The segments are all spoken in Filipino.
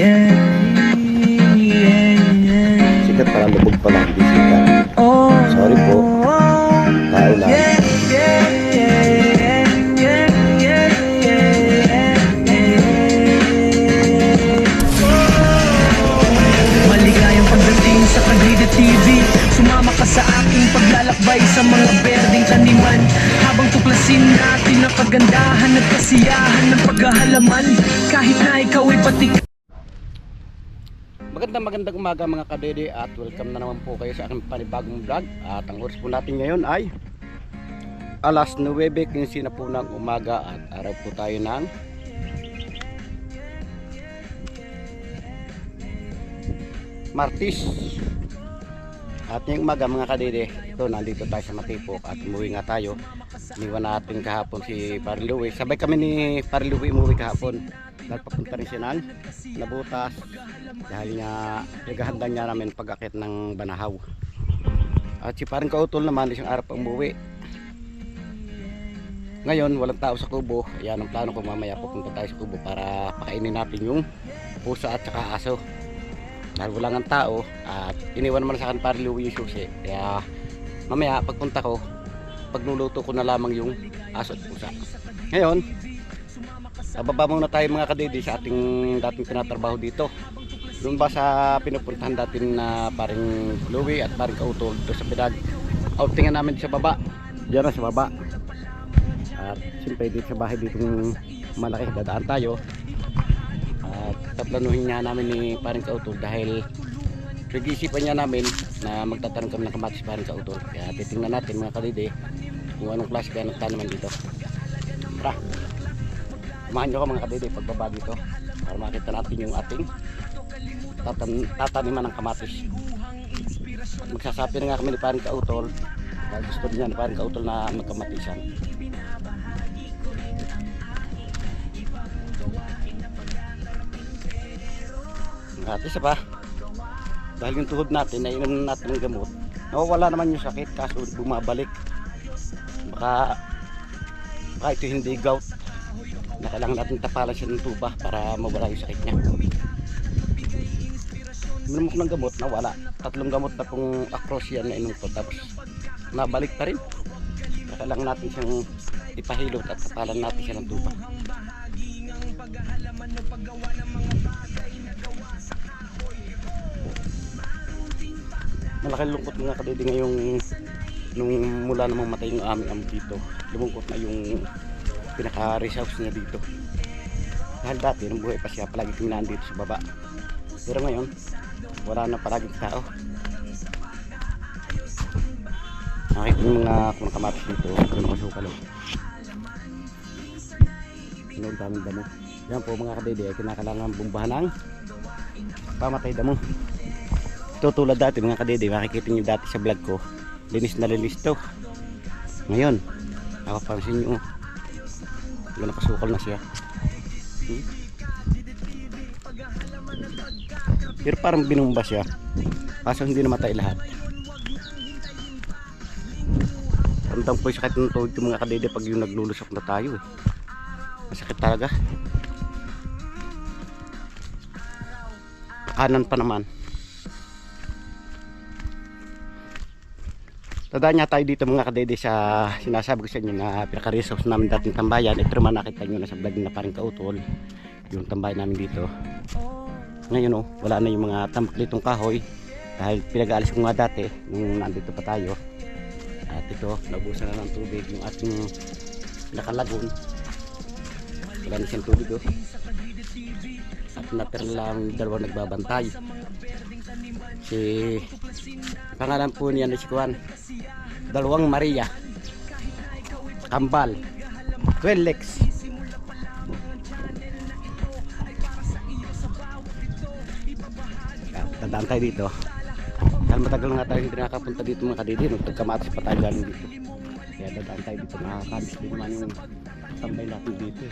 Sikat para lubog pala, hindi sikat. Sorry po. Tao lang. Maligayang pagdating sa Kadrida TV. Sumama ka sa aking paglalakbay sa mga berdeng taniman, habang tuklasin natin ang kagandahan at kasiyahan ng paghahalaman. Kahit na ikaw ay patik. Magandang umaga mga kadede, at welcome na naman po kayo sa aking panibagong vlog. At ang oras po natin ngayon ay alas 9:15 na po ng umaga, at araw po tayo ng Martes. At ngayong umaga mga kadede, ito nandito tayo sa Matipok at umuwi nga tayo. Iniwan natin kahapon si Parluwi. Sabay kami ni Parluwi umuwi kahapon. Dahil papunta rin siya ng Nabutas. Dahil nga naghahanda niya namin pag-akit ng Banahaw. At si parang Kautol naman isang araw pa umuwi. Ngayon walang tao sa kubo. Ayan ang plano ko, mamaya pupunta tayo sa kubo para pakainin natin yung pusa at saka aso. Dahil wala nga tao at iniwan naman sa akin Parluwi yung susi. Kaya mamaya pagpunta ko, pagluluto ko na lamang yung aso at pusa. Ngayon nababa muna tayo mga kadede sa ating dating tinatrabaho dito. Doon ba sa pinupuntahan natin na paring Louie at paring Kautol dito sa pinag outingan namin sa baba. Diyan na sa baba. At siyempre dito sa bahay ditong malaki dadaan tayo. At taplanuhin nga namin ni paring Kautol dahil nag-iisipan niya namin na magtatanim kami ng kamatis paring Kautol. Kaya titingnan natin mga kadede kung anong klase kaya nagtanaman dito. Tara! Samahan nyo ko mga kadede pagbaba dito para makita natin yung ating tataniman ng kamatis. Magsasabi na nga kami ni paring Kautol dahil gusto niya ni paring Kautol na magkamatisan. At isa pa, dahil yung tuhod natin na inom natin ng gamot, nawawala naman yung sakit kaso bumabalik. Baka ito hindi gout na kailangan natin tapalan siya ng tuba para mawala yung sakit niya. Minom ko ng gamot, nawala. 3 gamot na pong across yan na inom ko, tapos nabalik pa rin. Kailangan natin siyang ipahilot at tapalan natin siya ng tuba. Malaki lungkot mga kadede ngayong nung mula namang matay yung aming amo dito. Lumungkot na yung pinaka-resource niya dito. Dahil dati nung buhay pa siya, palagi kami nandito sa baba. Pero ngayon wala na palaging tao. Nakikita yung mga kamatis dito, yung mga sukal. Ang daming damo. Yan po mga kadede, kinakailangan bumbahan ng pamatay damo. Ito tulad dati mga kadede, makikita nyo dati sa vlog ko, linis na linis to. Ngayon nakapansin nyo, nakasukal na siya. Pero parang binumba siya, kaso hindi namatay lahat. Ramdam po yung sakit ng tuhod yung mga kadede pag yung naglulusok na tayo eh. Masakit talaga. Kanan pa naman. Tadaan niya tayo dito mga kadede sa sinasabi ko sa inyo na pinaka-resource namin dating tambayan. Ito naman nakita nyo na sa vlog na paring Kautol yung tambayan namin dito. Ngayon wala na yung mga tambak ditong kahoy dahil pinag-aalis ko nga dati nung nandito pa tayo. At ito, naubusan na ng tubig yung ating nakalagon. Wala na siyang tubig at natira lang dalawang nagbabantay. Si pangalan po niya na si Juan, Dalawang Maria Kambal Quellex. Tandaan tayo dito dahil matagal nga tayo hindi nakapunta dito mga kadede. Nung tagkamatis pa tayo galing dito, kaya dadaan tayo dito. Nakakabis din naman yung tambay natin dito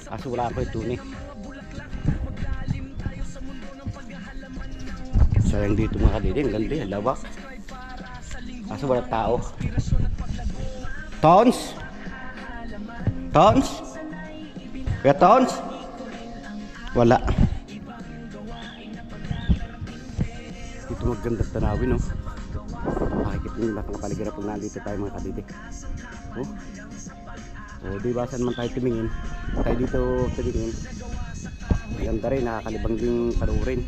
kaso wala ako ito ni. Sayang dito mga kadede, ang ganda yung lawak kaso wala tao. Tons? Tons? Kaya Tons? Wala. magandang tanawin, no? Makikita nyo lahat ng kapaligiran pag nandito tayo mga kadidi. Oh. So, di ba saan man tayo tumingin? Tayo dito tumingin. Ganda rin, nakakalibang din panurin.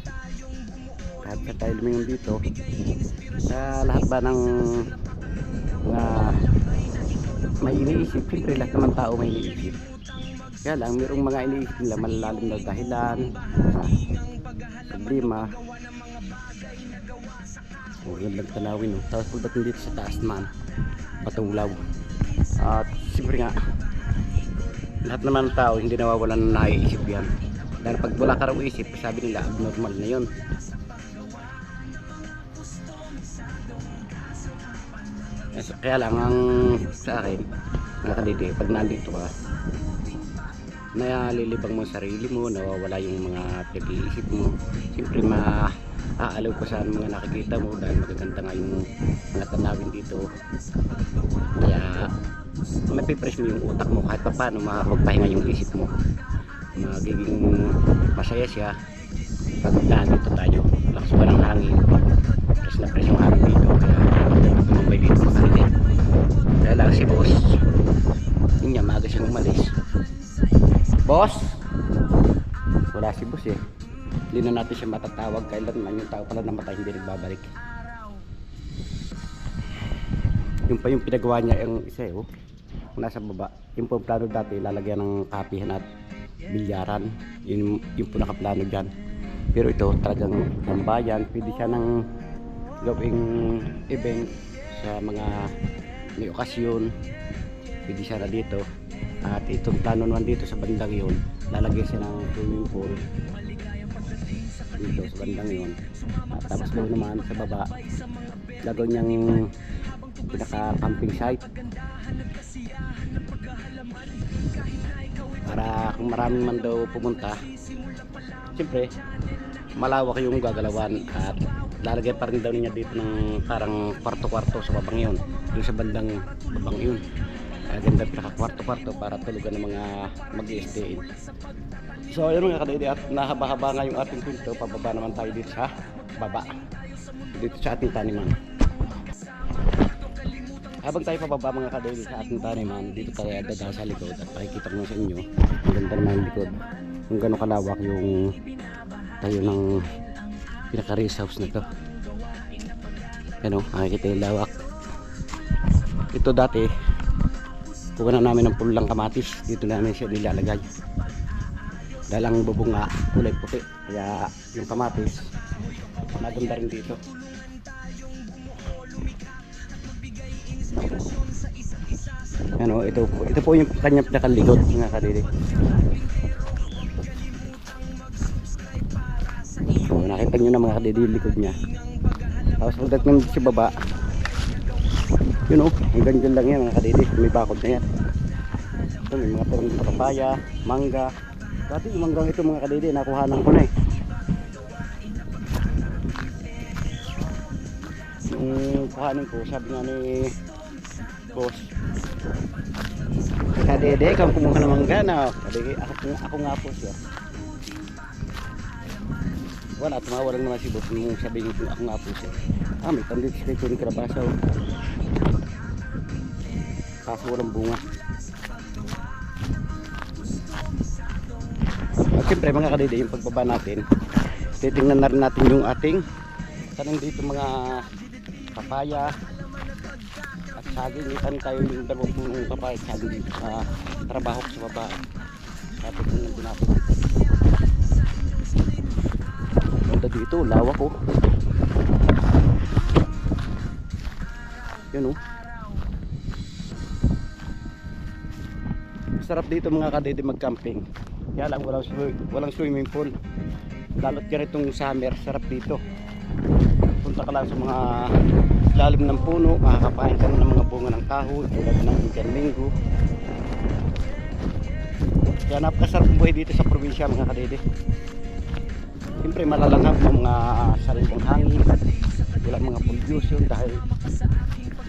Kahit sa tayo lumingon dito, sa lahat ba ng mga may iniisip, siyempre lahat naman tao may iniisip. Kaya lang, mayroong mga iniisip nila malalalim na dahilan, problema. Magandang tanawin, no? Tapos pagdating dito sa taas naman, patulaw. At siyempre nga, lahat naman ng tao hindi nawawalan ng naiisip yan. Dahil pag wala ka raw isip, sabi nila abnormal na yun. Kaya lang ang sa akin, mga kadidi, pag nandito ka, nalilibang mo sarili mo, nawawala yung mga pag-iisip mo. Siyempre maaalaw ko sa mga nakikita mo dahil magaganda nga yung mga tanawin dito. Kaya mapipress mo yung utak mo kahit pa paano makapagpahinga yung isip mo. Magiging masaya siya pag nandito tayo. Lakas pa ng hangin, press na press yung hangin dito. Kaya maganda tumambay dito makalitin. Kaya lang si boss, yun niya, maaga siyang umalis. Boss? Wala si boss eh. Hindi na natin siya matatawag kailanman yung tao pala namatay hindi nagbabalik. Yung pa yung pinagawa niya yung isa eh, oh. Nasa baba. Yung po plano dati lalagyan ng kapihan at bilyaran. Yung po nakaplano dyan. Pero ito talagang tambayan. Pwede siya ng gawing event sa mga may okasyon. Pwede siya na dito. At itong plano naman dito sa bandang yun, lalagyan siya ng swimming pool dito sa bandang yun. At tapos doon naman sa baba, gagawin niyang pinaka-camping site para kung maraming man daw pumunta, siyempre malawak yung gagalawan. At lalagyan pa rin daw niya dito ng parang kwarto-kwarto sa babang yun, yung sa bandang babang yun. Ganda pinaka kwarto-kwarto para tulugan ng mga mag-i-stay. So ayun mga kadidi, at nahaba-haba nga yung ating kwento. Pababa naman tayo dito sa baba, dito sa ating taniman. Habang tayo pababa mga kadidi sa ating taniman, dito tayo dadaan sa likod at pakikita ko sa inyo ang ganda naman ng likod, kung gano'ng kalawak yung tayo ng pinaka-race house na to. Ano, makikita yung lawak. Ito dati kuha na namin ng pulang kamatis, dito namin siya nilalagay dahil ang bubong nga kulay puti, kaya yung kamatis maganda rin dito. Ano, ito po yung kanyang pinakalikod mga kadidi. So, nakita nyo na mga kadidi yung likod nya. Tapos pagdating sa baba, yun o, hanggang dyan lang yan mga kadidi, may bakod na yan. Ito may mga turong dito, papaya, mangga. Dati yung manggang ito mga kadidi, nakuhanan ko na eh. Yung kuhanin ko, sabi nga ni boss, kadidi, ikaw kumuha ng mangga na. Kadidi, ako nga po siya. Wala, tumawalan naman si boss nung sabihin ko ako nga po siya. May tandit siya ito ni Karabasaw. Kaso walang bunga. At siyempre mga kadidi, yung pagbaba natin, titingnan na rin natin yung ating tanim dito mga papaya at saging. Itan tayo yung dalawang punong papaya at saging dito sa trabaho ko sa baba. Tapos yung natin ganda dito, lawak ko. Yun o. Sarap dito mga kadidi mag-camping. Kaya lang walang swimming pool. Lalot ka rin itong summer, sarap dito. Punta ka lang sa mga lalim ng puno, makakapain ka ng mga bunga ng kahoy tulad ng Indian Mango. Kaya napakasarap buhay dito sa probinsya mga kadidi. Siyempre malalanghap ng mga sariling hangin, walang mga pollution dahil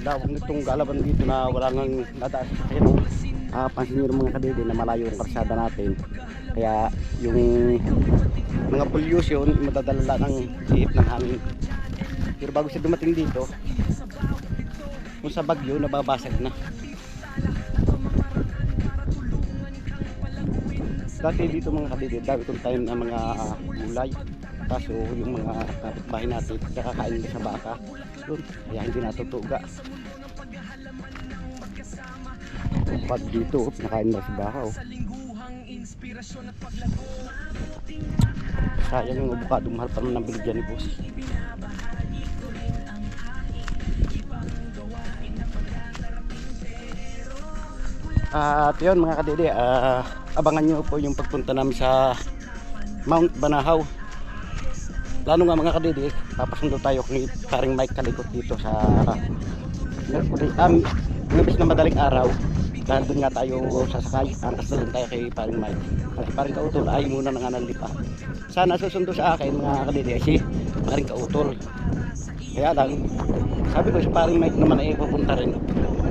lawak nitong galaban dito na wala nang nadaas. Ayun, pansin nyo mga kadidi na malayo ang karsada natin, kaya yung mga pollution madadala ng ihip ng hangin. Pero bago siya dumating dito, kung sa bagyo, nababasag na. Dati dito mga kadidi, dami kong tayo ng mga gulay. Kaso yung mga kapitbahay natin, nakakain nila sa baka. Doon, kaya hindi natutuga. Pag dito, nakain nila sa baka. Oh. Sayang yung avocado, mahal pa naman ng bilig dyan ni boss. At yun mga kadidi, abangan nyo po yung pagpunta namin sa Mount Banahaw. Plano nga mga kadidi, papasundo tayo kay paring Mike Kalikot dito sa Nabis na madaling araw. Dahil doon nga tayo sasakay, antas na doon tayo kay paring Mike. Kasi paring Kautol ay muna nang nanlipa. Sana susundo sa akin mga kadidi ay si paring Kautol. Kaya lang, sabi ko si paring Mike naman ay pupunta rin.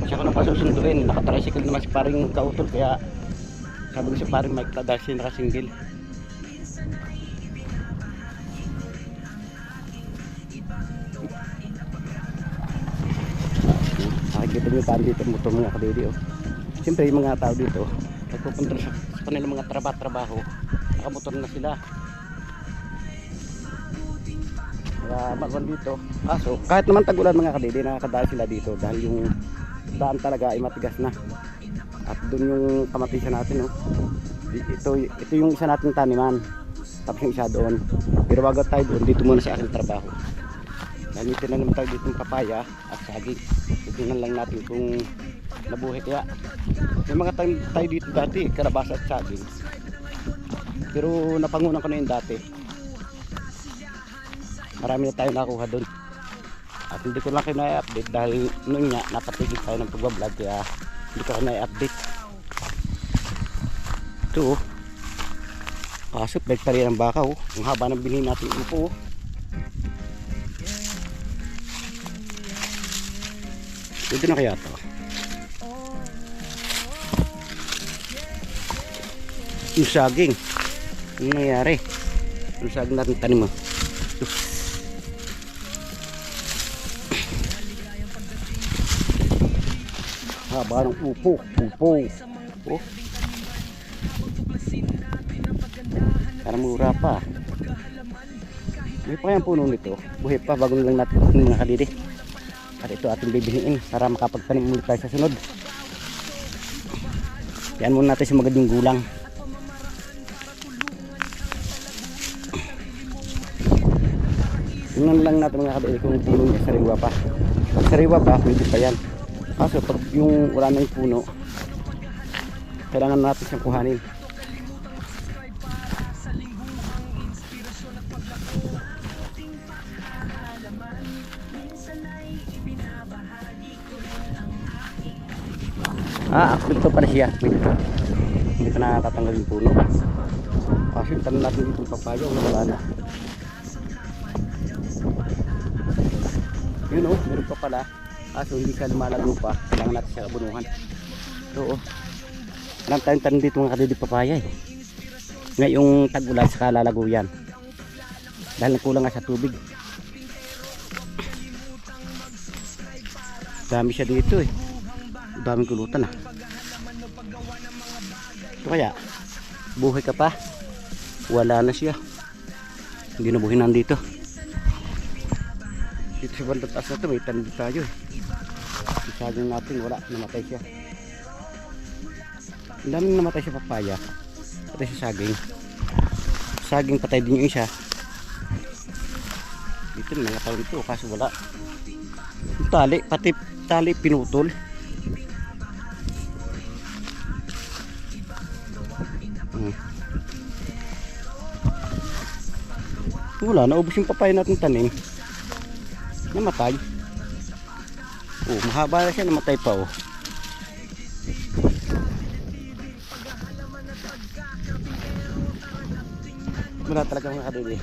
Siya ko na pasusunduin, nakatricycle naman si paring Kautol. Kaya sabi ko si paring Mike dahil siya nakasingle. Nakikita nyo tayo dito motor mga kadidi. Oh. Siyempre yung mga tao dito nagpupunta sa kanilang mga trabaho, nakamotor na sila. Kaya magwan dito. So kahit naman tag-ulan mga kadidi, nakakadaan sila dito dahil yung daan talaga ay matigas na. At doon yung kamatisan natin. Oh. Ito yung isa nating taniman. Tapos yung isa doon. Pero bago tayo doon, dito muna sa aking trabaho. Dahil tinanim tayo dito ng papaya at saging. Tingnan lang natin kung nabuhay kaya. May mga tayo dito dati, karabasa at saging. Pero napangunan ko na yun dati. Marami na tayo nakuha doon. At hindi ko lang kayo na-update dahil noon nga napatigil tayo ng pagbablog kaya hindi ko na-update. Ito oh. Kaso balik pa rin ang baka oh. Ang haba ng binhin natin upo oh. Ito na kaya ito. Yung saging. Ano nangyari? Yung saging natin tanim mo. Haba ng upo. Oh. Parang mura pa. May pa yung puno nito. Buhay pa bago lang natin mga kadidi. At ito ating bibiliin para makapagtanim ulit tayo sa sunod. Yan muna natin sa magandang gulang. Tingnan lang natin mga kadidi kung puno niya sariwa pa. Pag sariwa pa, pwede pa yan. Kaso pag yung wala na yung puno, kailangan natin siyang kuhanin. Ito pala siya. Hindi pa nakakatanggal yung puno. Kasi tanong natin dito yung papaya, wala na. Yun oh, meron pa pala. Kaso hindi siya lumalago pa. Kailangan natin siya abunuhan. Ito oh. Walang tayong tanong dito mga kadidi papaya eh. Ngayong tag-ulan saka lalago yan. Dahil kulang nga sa tubig. Dami siya dito eh. Daming kulutan ah. Ito kaya buhay ka pa? Wala na siya. Hindi na buhay nandito. Dito sa bandang taas na ito may tanim tayo eh. Isagin natin wala, namatay siya. Ang daming namatay sa papaya. Patay sa saging. Saging patay din yung isa. Dito mga taon ito kaso wala. Yung tali, pati tali pinutol. Wala, naubos yung papaya natin tanim. Namatay. Oh, mahaba na siya, namatay pa oh. Wala talaga mga kadidi.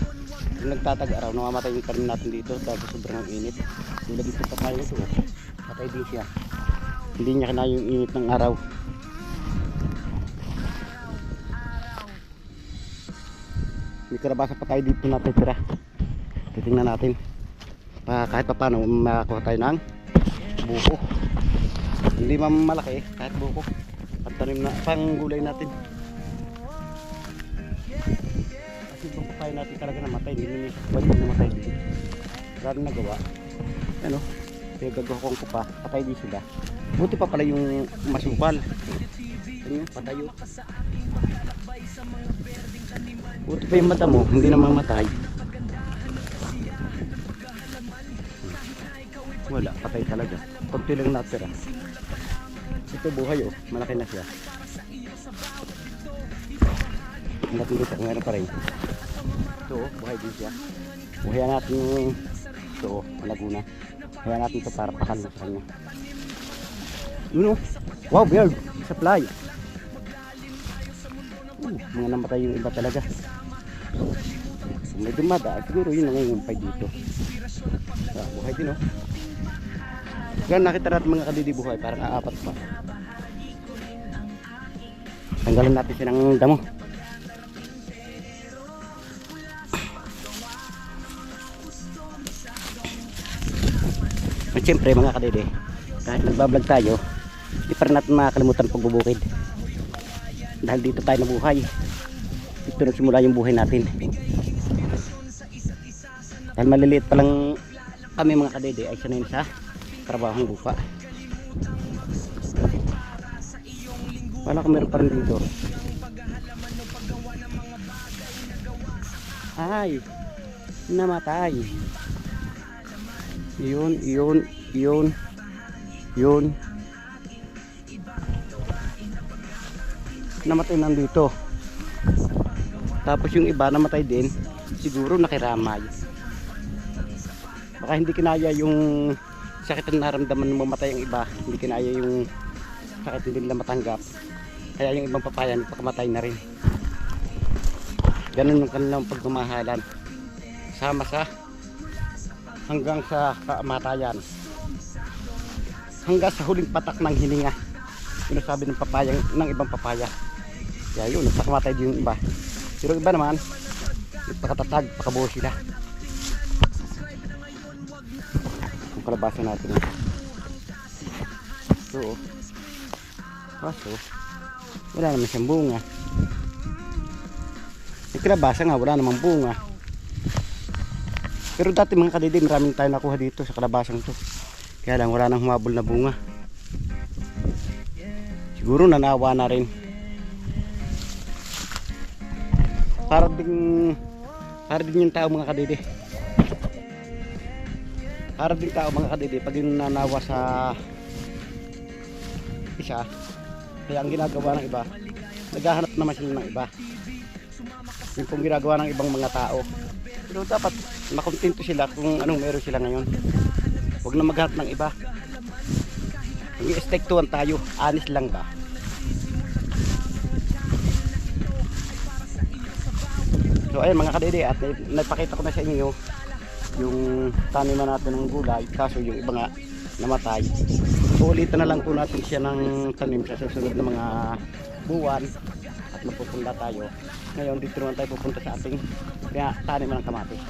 Yung nagtatag-araw, namamatay yung tanim natin dito dahil sobrang init. Yung lagi yung papaya ito oh. Patay din siya. Hindi niya kinaya yung init ng araw. May karabasa pa tayo dito natin tira. Titingnan natin. kahit pa paano makakuha tayo ng buko. Hindi malaki kahit buko. Pagtanim na pang gulay natin. Kasi itong papaya natin talaga namatay. Hindi pwede namatay din. Wala rin nagawa. Ano? Kaya gagawin ko pa. Patay din sila. Buti pa pala yung masupal. Ano? Patayo. Buti pa yung mata mo. Hindi na mamatay. Wala. Patay talaga. Kunti lang natira. Ito buhay oh. Malaki na siya. Natin dito kung meron pa rin. Ito oh. Buhay din siya. Buhayan natin yung ito oh. Malaguna. Buhayan natin ito para pakalong sa kanya. Yun oh. Wow, bird. Supply. Mga namatay yung iba talaga. Kung may dumada, siguro yun nangungumpay dito. Buhay din oh. Ganun nakita natin mga kadidi buhay. Parang aapat pa. Tanggalin natin siya ng damo. At syempre mga kadidi, kahit nagbablog tayo, hindi pa rin natin makakalimutan pagbubukid. Dahil dito tayo nabuhay. Dito nagsimula yung buhay natin. Dahil maliliit pa lang kami mga kadidi ay sanayin sa trabahong lupa. Wala kung meron pa rin dito. Ay, namatay. Yun. Namatay nandito. Tapos yung iba namatay din. Siguro nakiramay. Baka hindi kinaya yung sakit na naramdaman ng mamatay ang iba. Hindi kinaya yung sakit hindi nila matanggap. Kaya yung ibang papaya nagpakamatay na rin. Ganun yung kanilang pagmamahalan. Sama sa hanggang sa kamatayan. Hanggang sa huling patak ng hininga. Sinasabi ng papaya ng ibang papaya. Kaya yun, nagpakamatay din yung iba. Pero iba naman, nagpakatatag, pakabuo sila. Ang kalabasan natin. So, kaso, wala naman siyang bunga. Yung kalabasa nga, wala namang bunga. Pero dati mga kadidi, maraming tayo nakuha dito sa kalabasang to. Kaya lang, wala nang humabol na bunga. Siguro nanawa na rin. Para din yung tao mga kadidi. Para din tao mga kadidi pag yung nanawa sa isa. Kaya ang ginagawa ng iba, naghahanap naman sila ng iba. Yung pong ginagawa ng ibang mga tao. Pero dapat makontento sila kung anong meron sila ngayon. Huwag na maghanap ng iba. Mag-i-estektuhan tayo. Honest lang ba? So ayun mga kadidi, at nagpakita ko na sa inyo yung taniman natin ng gulay. Kaso yung iba nga namatay. Uulitin na lang po natin siya ng tanim sa susunod na mga buwan. At mapupunta tayo. Ngayon dito naman tayo pupunta sa ating taniman ng kamatis.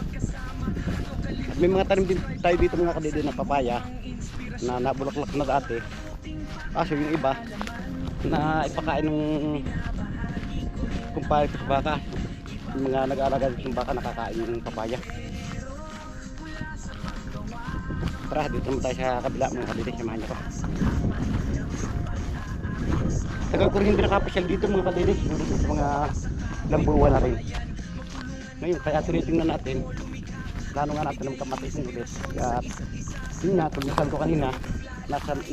At may mga tanim din tayo dito mga kadidi na papaya na nabulaklak na dati. Kaso yung iba na ipakain ng kumpare sa baka. Yung mga nag-aalaga ng baka nakakain ng papaya. Tara, dito naman tayo sa kabila mga kadidi, samahan niyo ko. Tagal ko rin hindi nakapasyal dito mga kadidi, sa mga lambuwan na rin. Ngayon, kaya tinitingnan natin plano nga natin ng kamatis ng ulit. At yun nga, tulmasan ko kanina,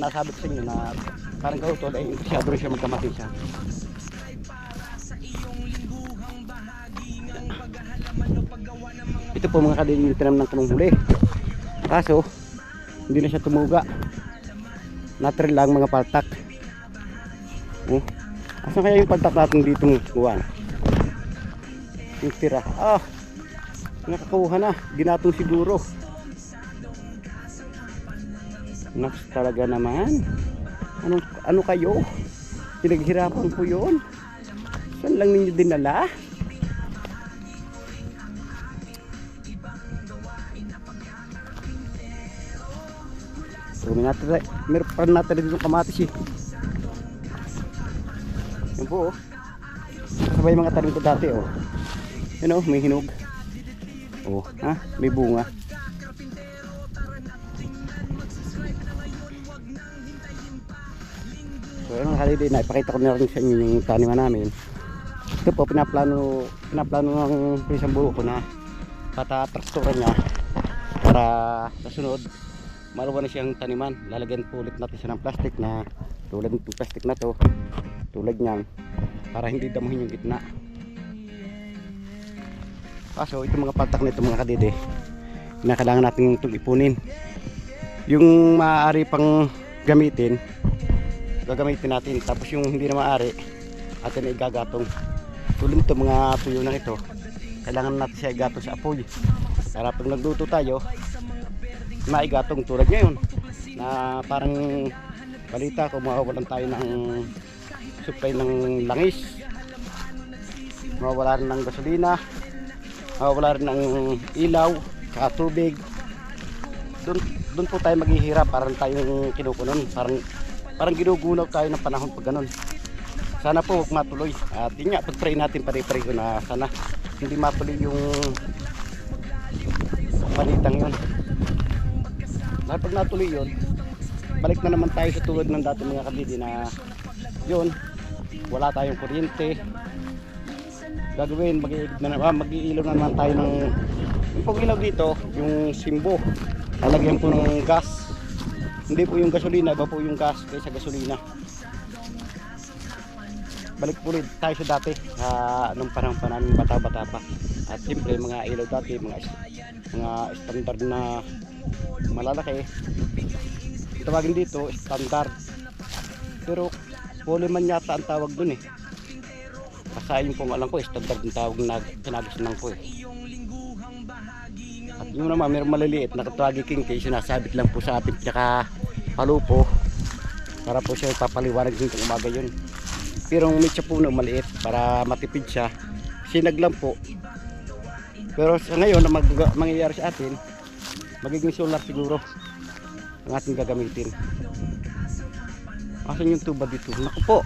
nasabi ko sa inyo na parang kautol ay entusiado rin siya magkamatis siya. Ito po mga kadidi yung tinam ng kanong huli. Kaso hindi na siya tumuga. Natural lang mga paltak. Oh, asan kaya yung paltak natin dito ng buwan? Yung tira. Nakakuha na. Ginatong siguro. Naks talaga naman. Ano kayo? Pinaghirapan ko yun. Saan lang ninyo dinala? Kunin natin, meron pa rin natin dito kamatis eh. Yan po oh. Kasabay mga tanim ko dati oh. Yan oh, may hinog. Oh, ha? May bunga. So yun mga kalidi, naipakita ko na rin sa inyo yung taniman namin. Ito po, pinaplano ng isang buo ko na patatrakturan niya para kasunod maluwa na siyang taniman. Lalagyan po ulit natin siya ng plastic na tulad ng plastic na to, tulad niyan, para hindi damuhin yung gitna. Kaso itong mga paltak nito mga kadide, kailangan natin itong ipunin. Yung maaari pang gagamitin natin, tapos yung hindi na maaari atin igagatong. Tulad nito mga tuyo na ito, kailangan natin siya igatong sa apoy para pag nagluto tayo maigatong. Tulad ngayon na parang balita kung mawawalan tayo ng supply ng langis, mawawala rin ng gasolina, mawawala rin ng ilaw sa tubig. Doon po tayo maghihirap, parang tayong kinukunon, parang ginugunaw tayo ng panahon pag ganun. Sana po huwag matuloy. At yun nga, pag-pray natin pare-pare ko na sana hindi matuloy yung palitang yun. Dahil pag natuloy yun, balik na naman tayo sa tulad ng dati mga kabidi na yun, wala tayong kuryente. Gagawin, mag-iilaw na naman tayo ng yung pag-ilaw dito, yung simbo. Lalagyan po ng gas. Hindi po yung gasolina, iba po yung gas kaysa gasolina. Balik po ulit tayo sa dati nung panahon pa namin bata-bata pa. At siyempre mga ilaw dati, mga standard na malalaki, tawagin dito standard, pero polyman yata ang tawag dun eh. Kasi yung pong alam ko standard yung tawag na kinagustuhan ko eh. At yung naman mayroong maliliit na katawagi king-case, sinasabit lang po sa apit tsaka palupo para po siya papaliwanag din kung umaga yun. Pero ang mitsa po na maliit para matipid siya, sinag lang po. Pero sa ngayon na mangyayari sa atin, magiging solar siguro ang ating gagamitin. Asan yung tuba dito? Naku po,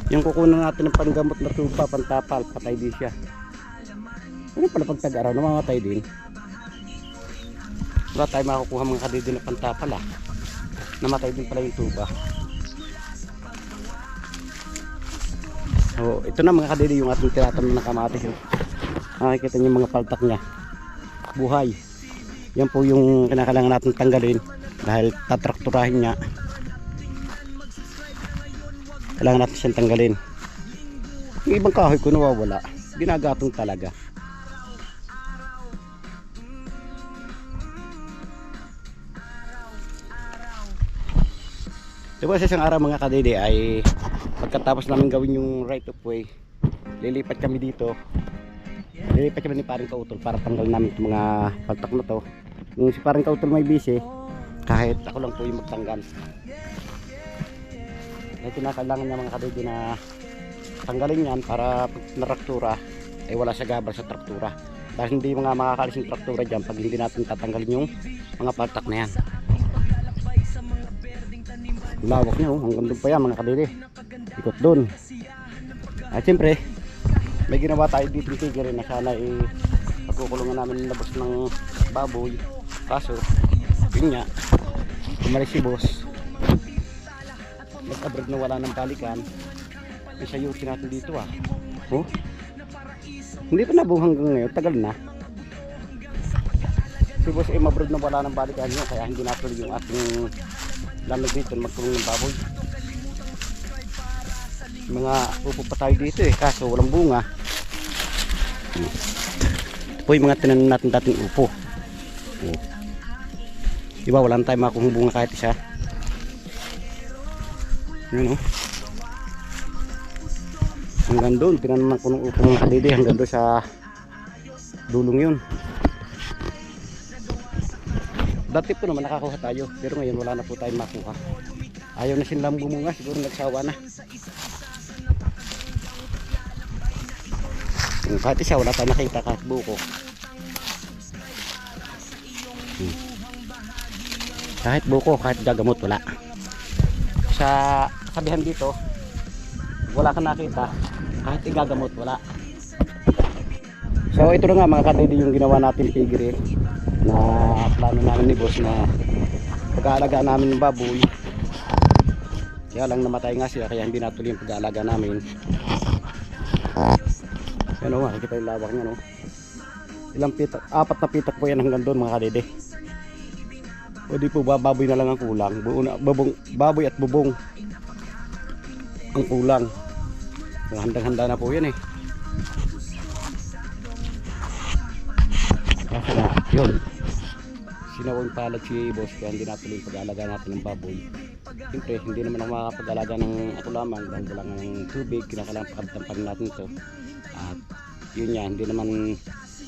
yung kukunan natin ng panggamot na tuba, pantapal, patay din siya. Ano pala pag tag-araw, namamatay din. Wala tayo makukuha mga kadidi na pantapal ah. Namatay din pala yung tuba. So, ito na mga kadidi yung ating tinatanong ng kamatis. Nakikita niyo mga paltak niya. Buhay. Yan po yung kinakailangan natin tanggalin dahil tatrakturahin niya. Kailangan natin siyang tanggalin. Yung ibang kahoy ko nawawala. Ginagatong talaga. Diba sa isang araw mga kadede ay pagkatapos namin gawin yung right of way, lilipat kami dito. Lilipat kami ni Paring Kautol para tanggal namin itong mga paltak na to. Yung si Paring Kautol may busy, kahit ako lang po yung magtanggal. Ito na kailangan niya mga kadede na tanggalin yan para pag naraktura ay wala sa gabal sa traktura. Dahil hindi mga makakalis yung traktura dyan pag hindi natin tatanggalin yung mga paltak na yan. Lawak niya oh, hanggang doon pa yan mga kadede, ikot doon. At siyempre may ginawa tayo dito ng tigre na sana pagkukulungan namin labas ng baboy, kaso yun nga, umalis si boss, nag-abroad na wala ng balikan. Isayusin natin dito ah. Oh, hindi pa nabuo hanggang ngayon, tagal na. Si boss ay abroad na wala ng balikan nyo, kaya hindi natuloy yung ating lamig dito magkulong ng baboy. Mga upo pa tayo dito eh, kaso walang bunga. Ito po yung mga tinanim natin dating upo. Diba wala na tayo makuhang bunga kahit isa. Yan o. Hanggang doon, tinanim ko ng upo mga kadede, hanggang doon sa dulong yun. Dati po naman nakakuha tayo, pero ngayon wala na po tayong makuha. Ayaw na silang bumunga, siguro nagsawa na. Kahit isa wala tayong nakita kahit buko. Kahit buko, kahit gagamot, wala. Sa kasabihan dito, wala kang nakita, kahit igagamot, wala. So ito na nga mga kadede yung ginawa natin piggery na plano namin ni boss na pag-aalaga namin ng baboy. Kaya lang namatay nga siya kaya hindi natuloy yung pag-aalaga namin. Yan o, makikita yung lawak niya no. Ilang pitak, 4 na pitak po yan hanggang doon mga kadede. O di po ba baboy na lang ang kulang. Baboy at bubong ang kulang. Handang-handa na po yan eh. Kasi na, yun. Sinawang palad si boss kaya hindi natuloy yung pag-aalaga natin ng baboy. Siyempre, hindi naman ako makakapag-alaga ng ako lamang dahil wala nga ng tubig, kinakailangan pakabtan natin ito. At yun nga, hindi naman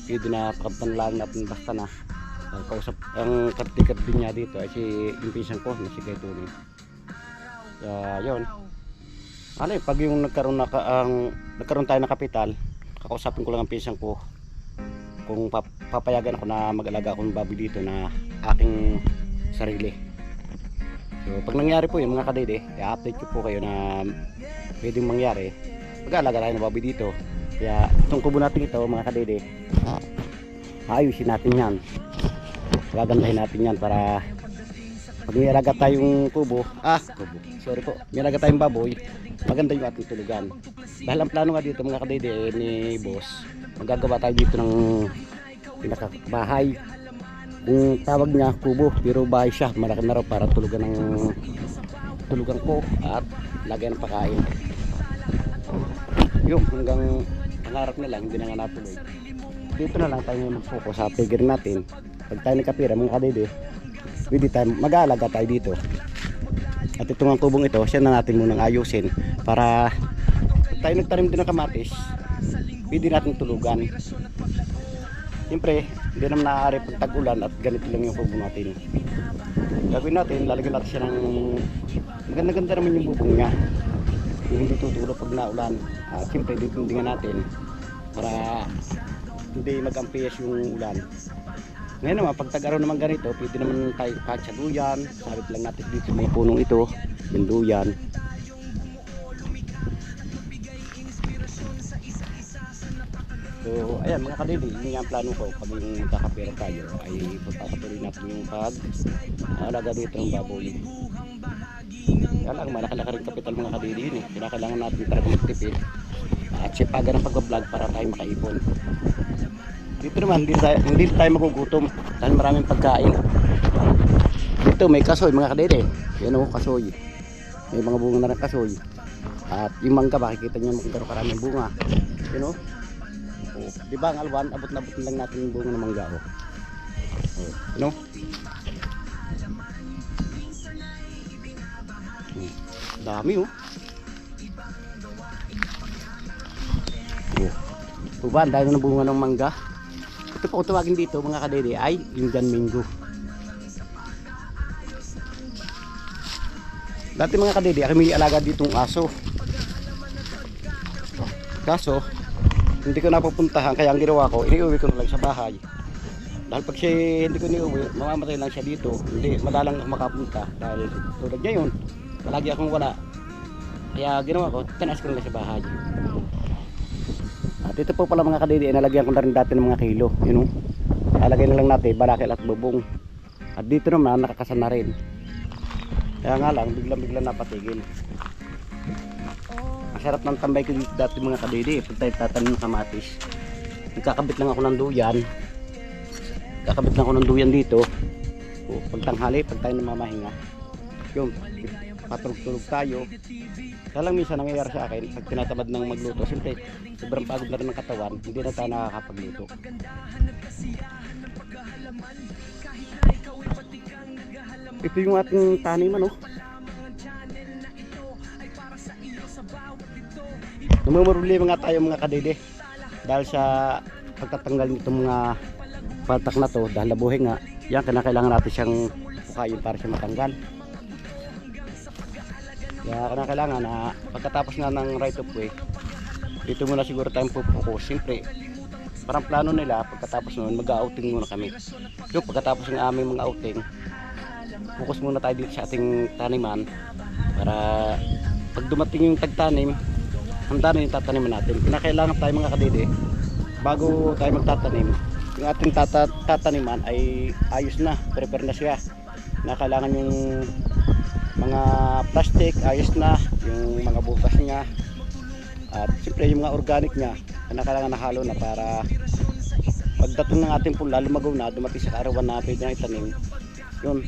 pwede na pakabtan lang natin basta na. Ang kausap, ang kartikat din niya dito ay si yung pinsan ko na si Gaituni. Kaya yun. Ano eh, pag yung nagkaroon tayo ng kapital, kakausapin ko lang ang pinsan ko kung papayagan ako na mag-alaga akong baboy dito na aking sarili. So pag nangyari po yun mga kadede, i-update ko po kayo na pwedeng mangyari. Mag-alaga tayo ng baboy dito. Kaya itong kubo natin ito mga kadede, ayusin natin yan. Gagandahin natin yan para pag may alaga tayong kubo, sorry po, may alaga tayong baboy, maganda yung ating tulugan. Dahil ang plano nga dito mga kadede ni boss, magagawa tayo dito ng pinakabahay. Kung tawag niya kubo, pero bahay siya, malaki na raw para tulugan ko at lagyan ng pakain. Yung hanggang pangarap na lang, hindi na nga natuloy. Dito na lang tayo mag-focus sa piggery natin. Pag tayo nagkapira mga kadede, pwede tayo mag-aalaga tayo dito. At itong ang kubong ito, siya na natin munang ayusin para pag tayo nagtanim din ng kamatis, pwede natin tulugan. Siyempre, hindi naman maaari pag tag-ulan at ganito lang yung kubo natin. Gagawin natin, lalagyan natin siya ng maganda-ganda naman yung bubong niya. Yung hindi tutulog pag naulan. At siyempre, dipindingan natin para hindi mag-ampiyas yung ulan. Ngayon naman, pag tag-araw naman ganito, pwede naman tayo kahit sa duyan. Sabit lang natin dito may punong ito, yung duyan. So, ayan mga kadede, yun nga ang plano ko. Pag yung kakapira tayo, ay pagpapatuloy natin yung pag-alaga dito ng baboy. Kaya lang, malaki-laki rin kapital mga kadede yun eh. Kailangan natin talaga magtipid at sipagan ng pag-vlog para tayo makaipon. Dito naman, hindi tayo magugutom dahil maraming pagkain. Dito may kasoy mga kadede. Yan o, kasoy. May mga bunga na ng kasoy. At yung mangga, makikita nyo kung karaming bunga. Yan o. Oh, di ba ang alwan, abot na abot lang natin yung bunga ng mangga. Oh. Oh, ano? Dami oh. Oh. Diba, ang dami ng bunga ng mangga. Ito po kung tawagin dito mga kadede ay Indian Mango. Dati mga kadede, ako may alaga ditong aso. Kaso, hindi ko napupuntahan kaya ang ginawa ko, iniuwi ko na lang sa bahay. Dahil pag siya hindi ko iniuwi, mamamatay lang siya dito. Hindi, madalang ako makapunta dahil tulad niya yun, palagi akong wala. Kaya ginawa ko, tinaas ko na lang sa bahay. At ito po pala mga kadede, nalagyan ko na rin dati ng mga kilo. Yun o, nalagay na lang natin, barakil at bubong. At dito naman, nakakasan na rin. Kaya nga lang, biglang napatigil. Sarap ng tambay ko dito dati mga kadede. Pag tayo tatanim ng kamatis, nagkakabit lang ako ng duyan. Kakabit lang ako ng duyan dito. O, pag tanghali, pag tayo namamahinga, yung patulog-tulog tayo. Kaya lang minsan nangyayari sa akin, pag tinatamad ng magluto, siyempre sobrang pagod na rin ng katawan, hindi na tayo nakakapagluto. Ito yung ating taniman, oh. Namumuruli mga tayo mga kadede dahil sa pagtatanggal nitong mga patak na to dahil nabuhay nga yan, kailangan natin siyang pukayin para siya matanggal. Kaya kailangan na pagkatapos nga ng right of way, dito muna siguro tayong pupuko. Siyempre parang plano nila pagkatapos noon mag-outing muna kami. Yung pagkatapos ng aming mga outing, focus muna tayo dito sa ating taniman para pag dumating yung tagtanim, handa na yung tataniman natin. Kinakailangan tayo mga kadede, bago tayo magtatanim, yung ating tataniman ay ayos na, prepare na siya. Kailangan yung mga plastic ayos na, yung mga butas niya, at siyempre yung mga organic niya kailangan nahalo na para pagdating ng ating pula, lumagaw na, dumating sa kaarawan na pwede na itanim, yun,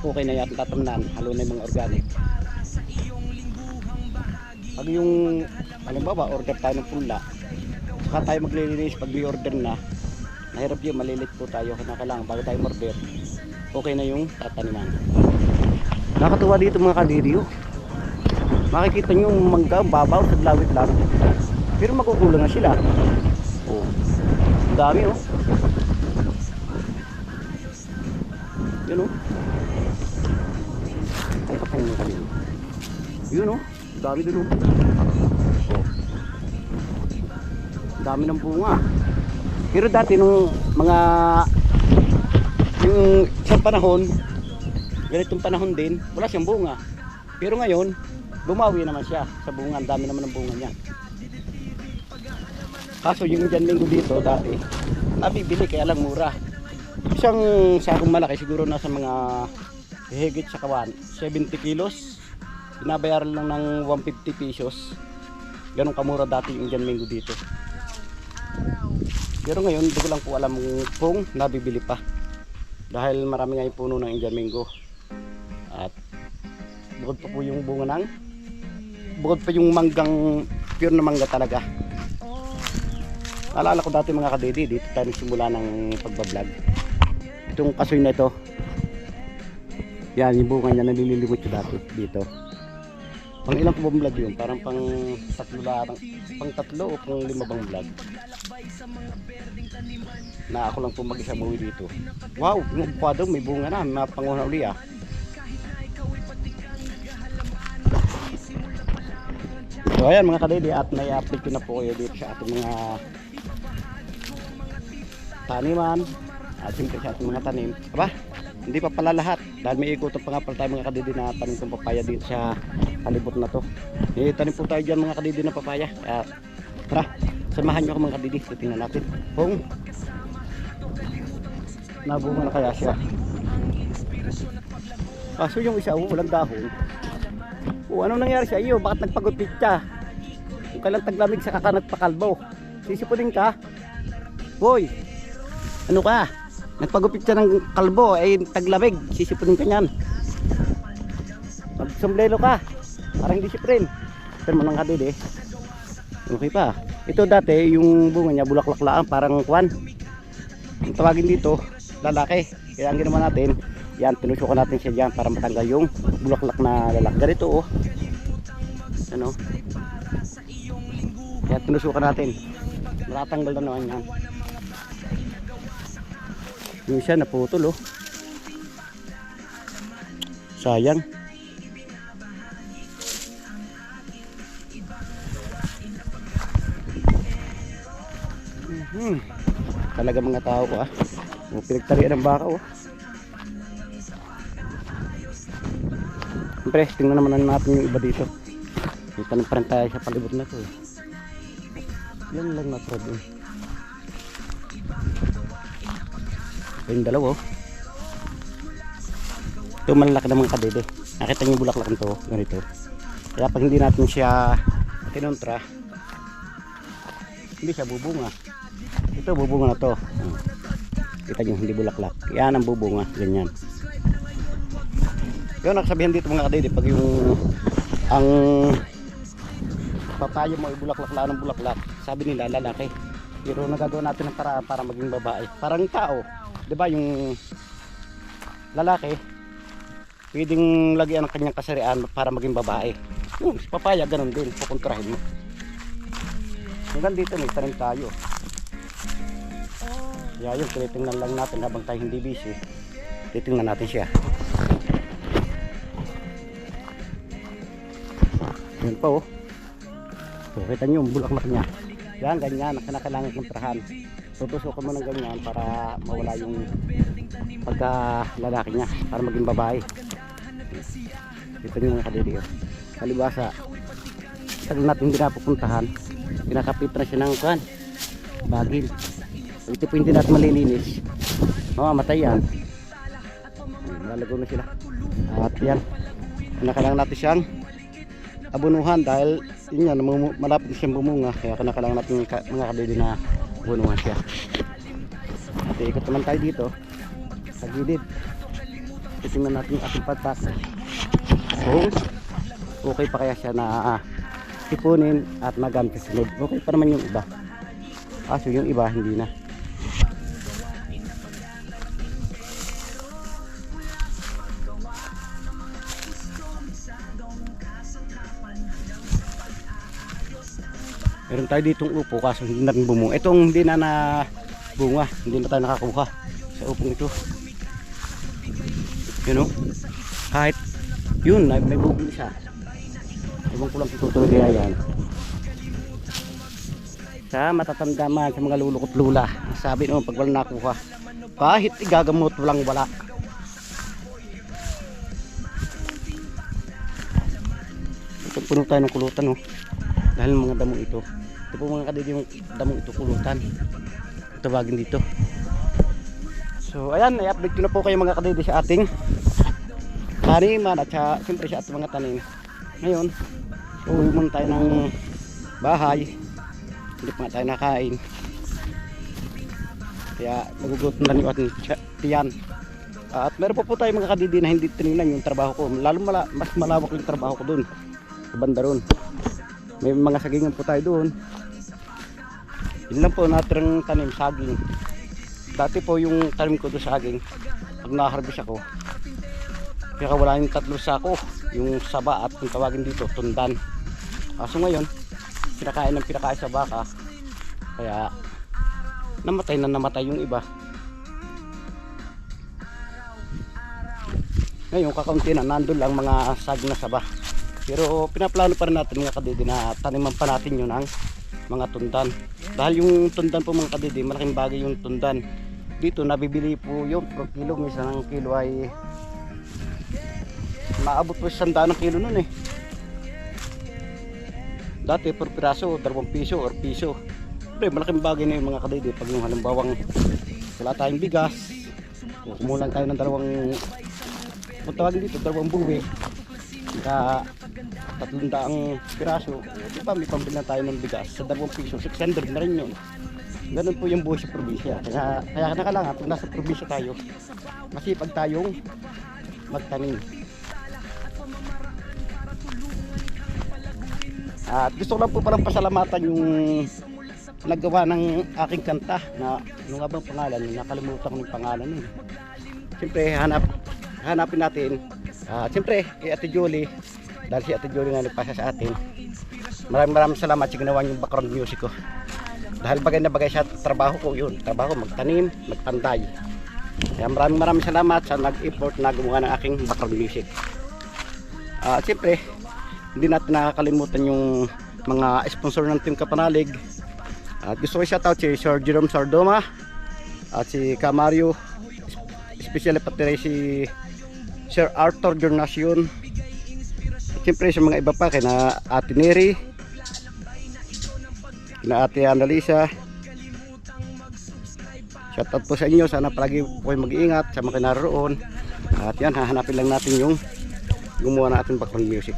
okay na yung tatamnan, halo na yung mga organic. Pag yung halimbawa order tayo ng pula, saka tayo maglilinis pag i-order na, nahirap yun, malilit po tayo. Kailangan bago tayo order, okay na yung tataniman. Nakatuwa dito mga kadiri, makikita nyo yung mangga, babaw, saglawit lang, pero makukulang na sila. Oh, ang dami oh. Yun oh, ay kapag mo kanina, yun oh, dami dun oh. Oh, dami ng bunga. Pero dati nung mga yung isang panahon, ganitong panahon din, wala siyang bunga. Pero ngayon, bumawi naman siya sa bunga, ang dami naman ng bunga niya. Kaso yung Indian Mango dito dati, nabibili kaya lang mura. Isang sakong malaki siguro nasa mga higit sa kawan, 70 kilos. Binabayaran lang ng 150 pesos. Ganun kamura dati yung Indian Mango dito. Pero ngayon, hindi ko lang po alam kung nabibili pa. Dahil marami nga yung puno ng Indian Mango. At bukod pa po yung bunga ng, bukod pa yung manggang, pure na mangga talaga. Naalala ko dati mga kadidi, dito tayo nagsimula ng pagbablog. Itong kasoy na ito, yan yung bunga niya, nalililimot ko dati dito. Pang ilang po bang vlog yun? Parang pang tatlo o pang 5 bang vlog na ako lang po mag-isa buwi dito. Wow, yung avocado may bunga na, may panguha uli ah. So ayan mga kadidi, at may update ko na po kayo dito sa ating mga taniman at siyempre sa ating mga tanim. Aba, hindi pa pala lahat dahil may ikutan pa nga pala tayo mga kadidi na tanim ng papaya dito sa palibot na to. Tanim po tayo dyan mga kadidi na papaya. Kaya tara, samahan nyo ako mga kadidi, tingnan natin kung nabunga na kaya siya. Kaso yung isa walang dahon. Anong nangyari sa iyo? Bakit nagpagupit ka? Kung kailan taglamig sa kaka nagpakalbo, sisipunin ka. Boy, ano ka? Nagpagupit ka ng kalbo, ay taglamig, sisipunin ka niyan. Magsombrero ka, parang disiplin. Pero manang kadid eh. Okay pa. Ito dati, yung bunga niya bulaklak lang, parang kwan. Ang tawagin dito, lalaki. Kaya ang ginawa natin, yan, tinusukan natin siya dyan para matanggal yung bulaklak na lalaki. Ganito oh. Ano? Kaya tinusukan natin. Matatanggal na naman yan. Yung siya naputol oh. Sayang. Talaga mga tao ko ah. Pinagtarian ng baka oh. Siyempre, tingnan naman natin yung iba dito. May tanong pa rin tayo sa palibot na to eh. Yan lang na problem. Yung dalawa oh. Ito malalaki na mga kadede. Nakita niyo yung bulaklak nito, ganito. Kaya pag hindi natin siya tinontra, hindi siya bubunga. Ito bubunga na to. Kita niyo hindi bulaklak. Yan ang bubunga, ganyan. Yung nakasabihan dito mga kadede, pag yung ang papaya mo ay bulaklak lang ng bulaklak, sabi nila lalaki. Pero nagagawa natin ng paraan para maging babae. Parang tao, 'di ba, yung lalaki pwedeng lagyan ng kanyang kasarian para maging babae. Yung papaya ganun din, pupuntrahin mo. Hanggang dito may tanim tayo. Kaya yun, tinitingnan lang natin habang tayo hindi busy. Titingnan natin siya. Yan pa oh. So, kita nyo yung bulaklak niya. Yan, ganyan, kailangan kontrahan. Tutusukan mo ng ganyan para mawala yung pagka lalaki niya para maging babae. Ito yung mga kadidi. Kalibasa, tagal natin hindi napupuntahan, pinakapit na siya ng kan bagil. Ito po hindi natin malilinis, mamamatay yan. Lalago na sila. At yan, kinakailangan natin siyang abunuhan dahil yun yan, malapit na siyang bumunga, kaya kinakailangan natin mga kadidi na abunuhan siya. At ikot naman tayo dito sa gilid. Titingnan natin yung ating patak kung okay pa kaya siya na ipunin at magamit sa sunod. Okay pa naman yung iba, kaso yung iba hindi na. Meron tayo ditong upo kaso hindi natin bumunga. Itong hindi na bunga, hindi na tayo nakakuha sa upong ito. You know, kahit yun, may bubong siya. Ibang ko lang tutuloy kaya yan. Sa matatanda man, sa mga lulukot lula, sabi naman pag wala nakuha, kahit igagamot walang wala. Ito puno tayo ng kulutan, oh. Dahil mga damong ito. Ito po mga kadidi yung damong ito, kulutan. Tawagin dito. So ayan, i-update ko na po kayo mga kadidi sa ating taniman at siyempre sa ating mga tanim. Ngayon, uwi muna tayo ng bahay. Hindi pa nga tayo nakain. Kaya nagugutom na yung ating tiyan. At meron po tayo mga kadidi na hindi tinignan yung trabaho ko. Lalo mas malawak yung trabaho ko dun sa banda ron. May mga sagingan po tayo doon. Yun lang po natirang tanim, saging. Dati po yung tanim ko doon saging, pag na-harvest ako, kaya wala yung 3 sako, yung saba at kung tawagin dito, tundan. Kaso ngayon, pinakain sa baka, kaya namatay yung iba. Ngayon kakaunti na, nandun lang mga saging na saba. Pero pinaplano pa rin natin mga kadidi na taniman pa natin yun ang mga tundan. Dahil yung tundan po mga kadidi, malaking bagay yung tundan. Dito nabibili po yung per kilo, minsan ang kilo ay maabot po 100 ng kilo nun eh. Dati per piraso, 2 piso or piso. Pero malaking bagay na yung mga kadidi pag yung halimbawang wala tayong bigas, kumulang tayo ng 2, kung tawagin dito, 2 buwi. Kaya 300 piraso, di ba may pambili na tayo ng bigas sa 2 piso, 600 na rin yun. Ganun po yung buhay sa probinsya. Kaya kailangan pag nasa probinsya tayo, masipag tayong magtanim. At gusto ko lang po palang pasalamatan yung naggawa ng aking kanta na ano nga bang pangalan, nakalimutan ko ng pangalan eh. Siyempre hanapin natin. Siyempre kay Ate Julie, dahil si Ate Julie na nagpasa sa atin. Maraming salamat sa ginawa yung background music ko. Dahil bagay na bagay sa trabaho ko yun. Trabaho magtanim, magpantay. Kaya maraming salamat sa nag-effort na gumawa ng aking background music. Siyempre, hindi natin nakakalimutan yung mga sponsor ng Team Kapanalig. At gusto ko i-shoutout si Sir Jerome Sardoma at si Camario, especially pati si Sir Arthur Jornacion. Siyempre sa mga iba pa, kina Ate Neri, kina Ate Annalisa. Shoutout po sa inyo, sana palagi po kayo mag-iingat sa mga kinaroon. At yan, hahanapin lang natin yung gumawa na ating background music.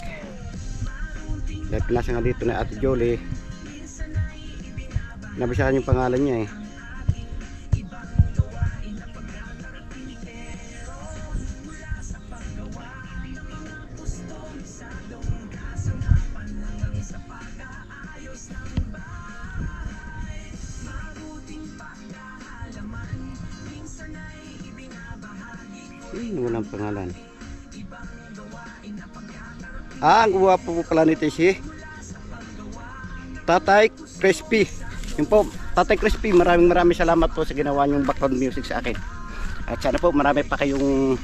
Dahil pinasa nga dito na Ate Jolie, nabisahan yung pangalan niya eh. Walang pangalan. Ang guwapo po pala nito si Tatay Crispy. Yung po, Tatay Crispy, maraming salamat po sa ginawa niyong background music sa akin. At sana po marami pa kayong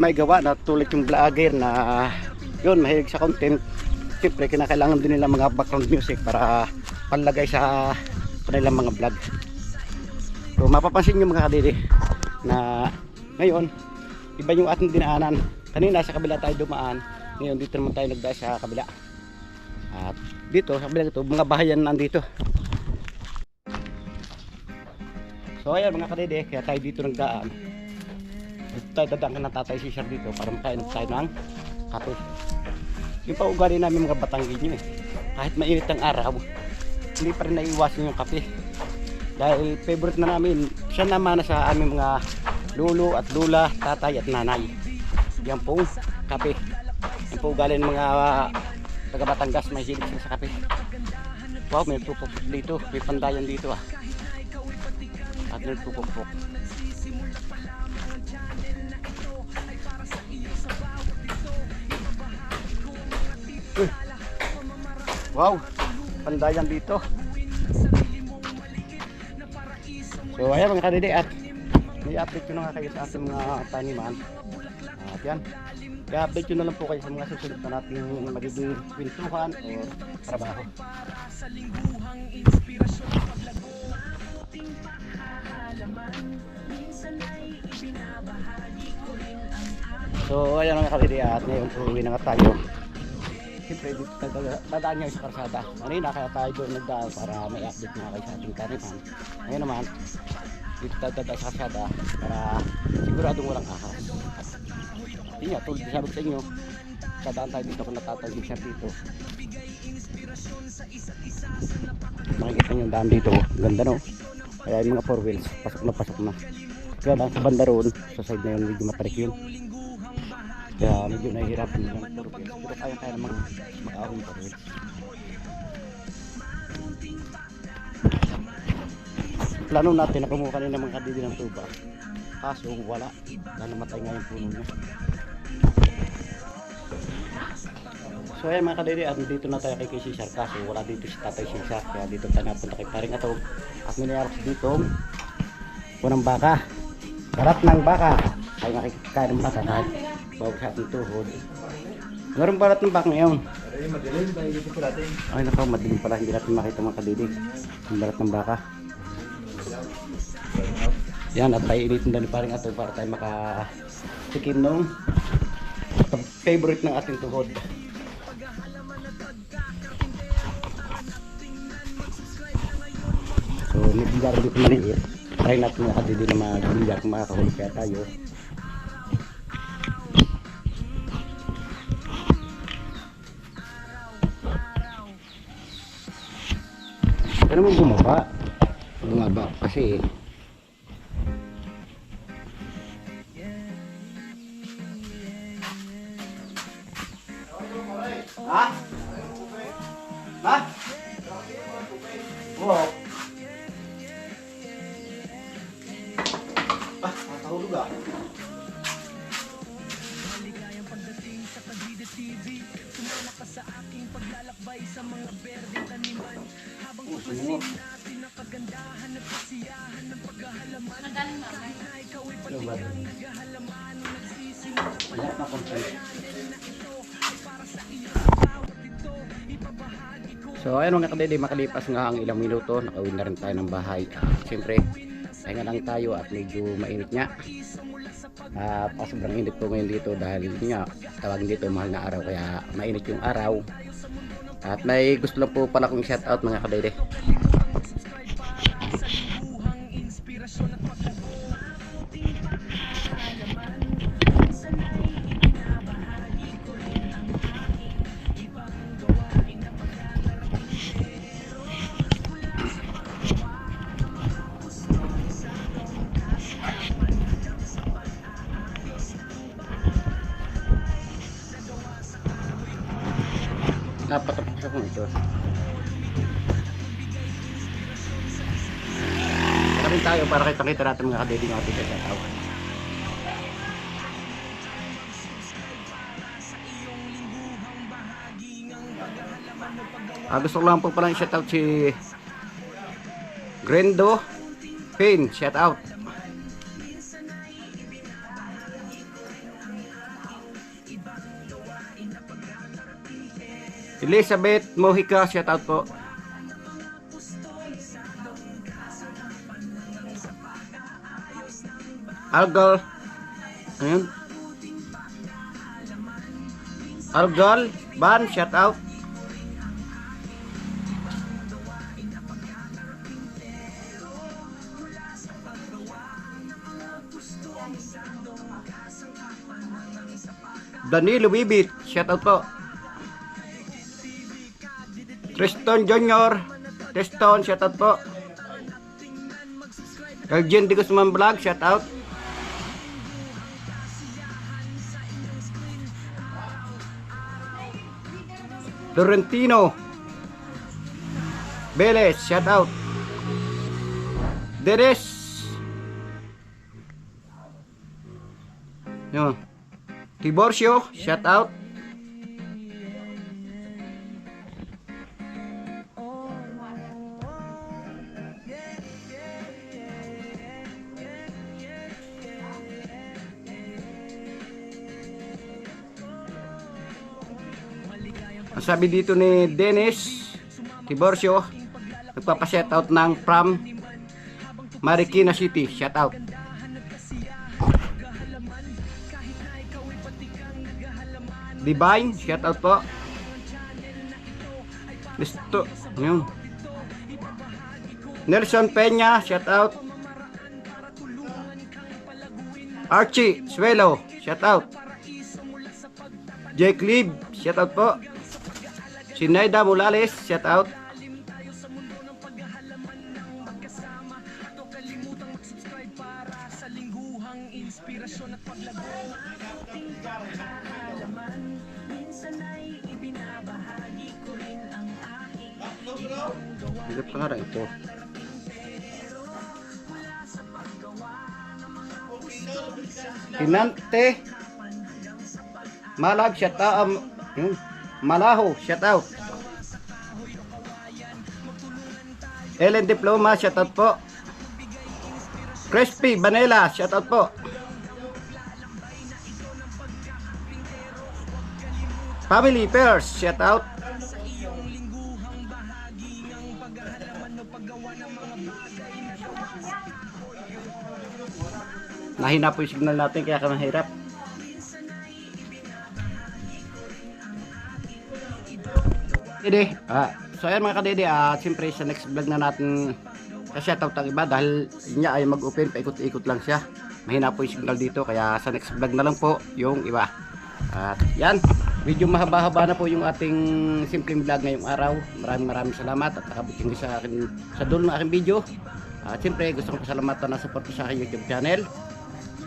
may gawa na tulad yung vlogger na yun, mahilig sa content. Siyempre, kinakailangan din nila mga background music para panlagay sa kanilang mga vlog. So mapapansin nyo mga kadiri, na ngayon iba yung ating dinaanan. Kanina sa kabila tayo dumaan, ngayon dito naman tayo nagdaan sa kabila. At dito sa kabila ito, mga bahayan nandito. So ayan mga kadede, kaya tayo dito nagdaan. Dito tayo dadaan ng tatay si Sir dito para makain tayo ng kape. Yung paugali namin mga Batanggenyo eh. Kahit mainit ang araw, hindi pa rin naiiwasan yung kape. Dahil favorite na namin, siya naman na sa aming mga lolo at lula, tatay at nanay. Yan pong kape. Yan po ugali ng mga taga Batangas, may hilig sila sa kape. Wow, may pupok dito, may pandayan dito ah. At may pupok. Wow, pandayan dito. So ayan mga kadede, at may update ko na nga kayo sa ating mga taniman. At yan, i-update ko na lang po kayo sa mga susunod na natin magiging kwentuhan o trabaho. So ayan mga kadede, at ngayon po uwi na nga tayo. Siyempre dito dadaan nyo sa karsada. Kanina kaya tayo doon nagdaan para may update nga kayo sa ating taniman. Ngayon naman dito tayo dadaan sa karsada para siguradong walang ahas. Hindi nga, tulad sabi ko sa inyo, dadaan tayo dito kung natatawid siya dito. Makikita nyo yung daan dito, ganda no. Kaya yung mga 4 wheels pasok na. Kaya lang sa banda roon, sa side na yun medyo matarik yun. Kaya medyo nahihirapan yung 4 wheels. Pero kaya naman mag-ahon yung 4 wheels. Plano natin na kumuha kanina ng mga kadidi ng tuba. Kaso wala, dahil namatay nga yung puno niya. So ayan mga kadidi, at dito na tayo kay Cesar. Kaso wala dito si Tatay Cesar, kaya dito tayo napunta kay Paring Atog. At minayarak dito unang baka, barat ng baka. Tayo makikikain ng baka kahit bawag sa ating tuhod. Meron barat ng baka ngayon. Ay nakaw, madilim pala, hindi natin makita mga kadidi ang barat ng baka. Yan, at tayo initin na ni Paring Atog para tayo makatikim ng favorite ng ating tuhod. So nagbigar dito maliit. Try natin mga kadidi na magbigar kung makakahuli kaya tayo. Kaya naman bumaba kasi ha? Ha? Wow. Matahulog ah. Maligayang pagdating sa Kadrida TV. Sumama ka sa aking paglalakbay sa mga berdeng taniman. Habang tuklasin natin ang kagandahan at kasiyahan ng paghahalaman. Kahit na ikaw ay patigang naghahalaman, nagsisimula Lahat na content. So ayun mga kadede, makalipas nga ang ilang minuto, nakauwi na rin tayo ng bahay. Siyempre, pahinga lang tayo at medyo mainit nga. Sobrang init po ngayon dito dahil nga tawagin dito mahal na araw, kaya mainit yung araw. At may gusto lang po pala kong shout out mga kadede. Napatapos ako ito. Maraming tayo para kita natin mga kadede ng ating shout out. Gusto ko lang po pala shout out si Grendo Pin, shout out. Elizabeth Mojica, shout out po. Algal. Ayun. Algal. Ban, shout out. Danilo Bibit, shout out po. Tristan Junior, Tristan, shout out po. Elgin Di Guzman Vlog, shout out. Florentino Beles, shout out. Deres. Yun. Tiborcio, shout out. Ang sabi dito ni Dennis Tiborcio, nagpapa-shoutout ng from Marikina City, shoutout. Divine, shoutout po. Listo, yun. Nelson Peña, shoutout. Archie Suelo, shoutout. Jake Lib, shoutout po. Sinaida Mulales, shout out. Hilap ka nga ito. Pinante Malag, shout out. Malaho, shout out. Ellen Diploma, shout out po. Crispy Vanilla, shout out po. Family Pairs, shout out. Nahina po yung signal natin kaya ka mahirap. Dede, so ayan mga kadede, siyempre sa next vlog na natin shoutout ang iba dahil niya ay mag-open, paikot-ikot lang siya. Mahina po yung signal dito kaya sa next vlog na lang po yung iba. At yan, medyo mahaba-haba na po yung ating simpleng vlog ngayong araw. Maraming salamat at nakabuting sa akin sa dulo ng aking video. At siyempre gusto kong pasalamatan na support sa aking YouTube channel.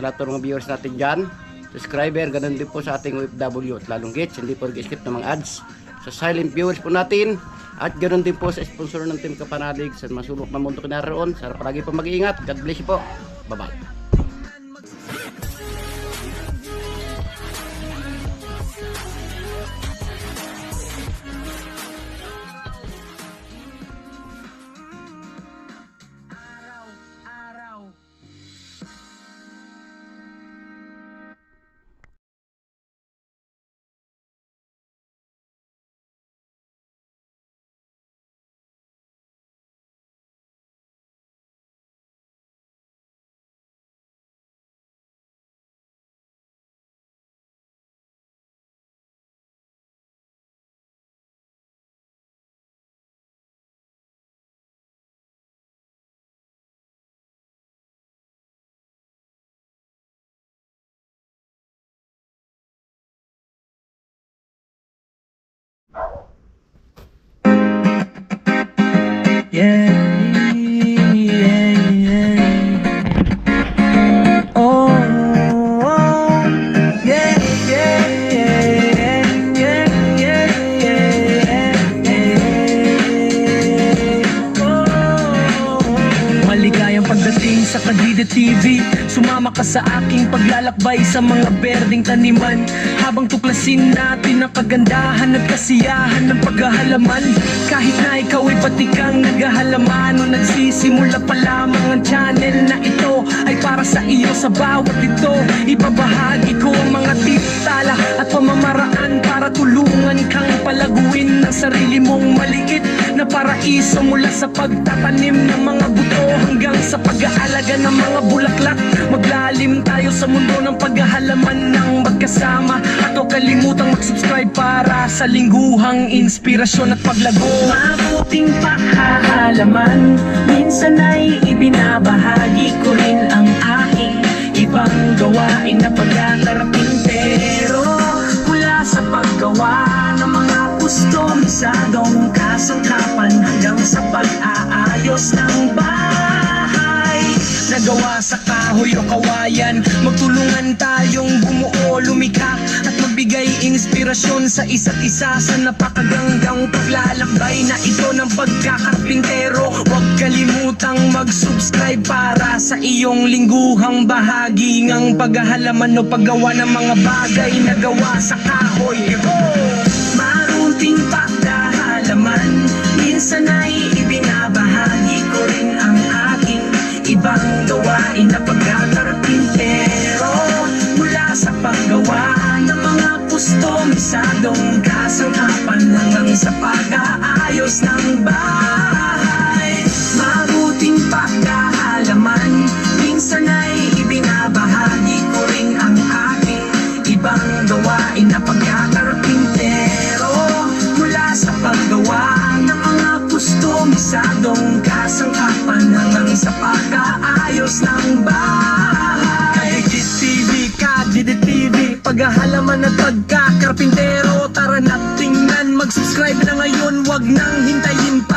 Sa lahat ng mga viewers natin dyan, subscriber, ganun din po sa ating OFW at lalong gets, hindi po nag-skip ng mga ads. Sa silent viewers po natin at ganoon din po sa sponsor ng Team Kapanalig sa masulok na mundo kinaroon. Sana palagi po mag-iingat. God bless you po. Bye bye. Yeah, yeah, yeah. Oh, oh, yeah, yeah, yeah, yeah, yeah, yeah. Oh, maligayang pagdating sa Kadrida TV. Sumama ka sa aking paglalakbay sa mga berdeng taniman, habang tuklasin natin ang kagandahan at kasiyahan ng paghahalaman. Kahit na ikaw ay patikang naghahalaman o nagsisimula pa lamang ang channel na ito ay para sa iyo. Sa bawat ito, ibabahagi ko ang mga tala at pamamaraan para tulungan kang palaguin ng sarili mong maliit na paraiso, mula sa pagtatanim ng mga buto hanggang sa pag-aalaga ng mga bulaklak. Maglalim sa mundo ng paghahalaman ng magkasama. At huwag kalimutang mag-subscribe para sa lingguhang inspirasyon at paglago. Mabuting pahahalaman, minsan ay ibinabahagi ko rin ang aking ibang gawain na pagkakarpintero. Mula sa paggawa ng mga kustomisadong kasangkapan hanggang sa pag-aayos ng bahay. Nagawa sa kahoy o kawayan, magtulungan tayong bumuo, lumikha at magbigay inspirasyon sa isa't isa sa napakagandang paglalakbay na ito ng pagkakarpintero. Huwag kalimutang mag-subscribe para sa iyong lingguhang bahagi ng paghahalaman o paggawa ng mga bagay na gawa sa kahoy. Marunting pagkahalaman, minsan ay ibinabahagi ko rin ang aking ibang gawain na pagkakarpintero. Mula sa paggawa ng mga kustomisadong kasangkapan hanggang sa pag-aayos ng bahay. Mabuting pagkahalaman, minsan ay ibinabahagi ko rin ang aking ibang gawain na pagkakarpintero. Mula sa paggawa ng mga kustomisadong kasangkapan hanggang sa pag-aayos ng bahay. Kagid TV, Kagid TV, paghahalaman at pagkakarpintero. Tara na tingnan, mag-subscribe na ngayon, wag nang hintayin pa.